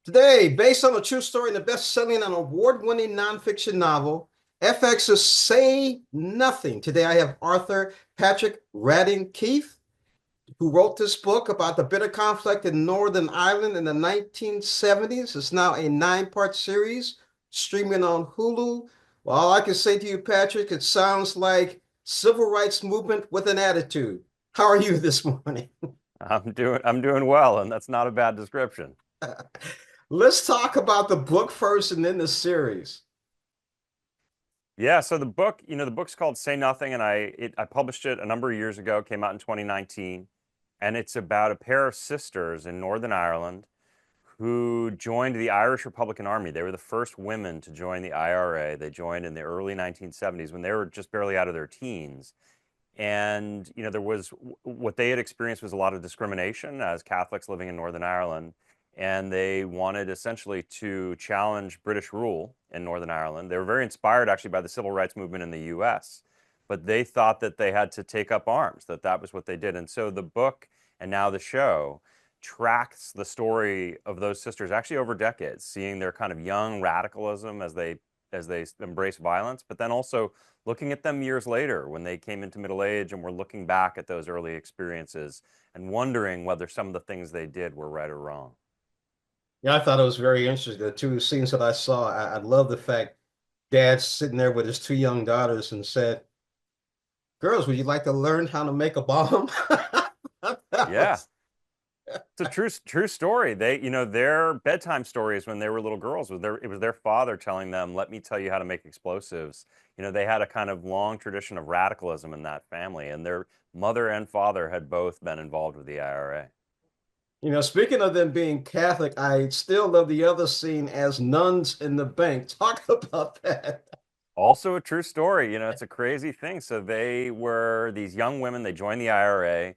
Today, based on a true story and the best-selling and award-winning nonfiction novel, FX's Say Nothing. Today, I have Arthur Patrick Radin Keefe, who wrote this book about the bitter conflict in Northern Ireland in the 1970s. It's now a nine-part series streaming on Hulu. Well, all I can say to you, Patrick, it sounds like civil rights movement with an attitude. How are you this morning? I'm doing well, and that's not a bad description. Let's talk about the book first and then the series. Yeah, so the book's called Say Nothing, and I published it a number of years ago, came out in 2019, and it's about a pair of sisters in Northern Ireland who joined the Irish Republican Army. They were the first women to join the IRA. They joined in the early 1970s when they were just barely out of their teens. And there was what they had experienced was a lot of discrimination as Catholics living in Northern Ireland, and they wanted essentially to challenge British rule in Northern Ireland. They were very inspired actually by the civil rights movement in the US, but they thought that they had to take up arms, that was what they did. And so the book and now the show tracks the story of those sisters actually over decades, seeing their kind of young radicalism as they embrace violence, but then also looking at them years later when they came into middle age and were looking back at those early experiences and wondering whether some of the things they did were right or wrong. Yeah, I thought it was very interesting. The two scenes that I saw, I love the fact Dad's sitting there with his two young daughters and said, "Girls, would you like to learn how to make a bomb?" That Yeah, was, it's a true story. Their bedtime stories when they were little girls it was their father telling them, "Let me tell you how to make explosives." They had a kind of long tradition of radicalism in that family, and their mother and father had both been involved with the IRA. speaking of them being Catholic, I still love the other scene as nuns in the bank. Talk about that. Also a true story. It's a crazy thing. So they were these young women, they joined the IRA.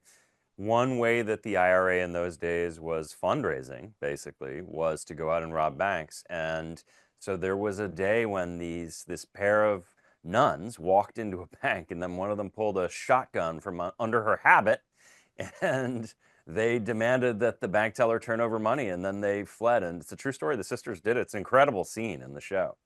One way that the IRA in those days was fundraising, basically, was to go out and rob banks. And so there was a day when this pair of nuns walked into a bank, and then one of them pulled a shotgun from under her habit, and they demanded that the bank teller turn over money, and then they fled. And it's a true story. The sisters did it. It's an incredible scene in the show.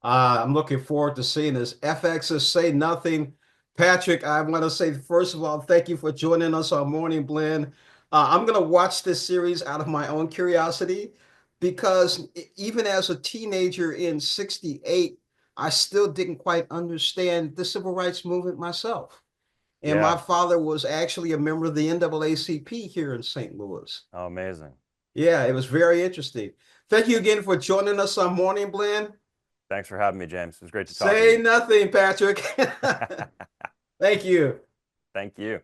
I'm looking forward to seeing this. FX's Say Nothing. Patrick, I want to say, first of all, thank you for joining us on Morning Blend. I'm going to watch this series out of my own curiosity because even as a teenager in 68, I still didn't quite understand the civil rights movement myself. And my Yeah. father was actually a member of the NAACP here in St. Louis. Oh, amazing. Yeah, it was very interesting. Thank you again for joining us on Morning Blend. Thanks for having me, James. It was great to talk with Say you. nothing, Patrick. Thank you. Thank you.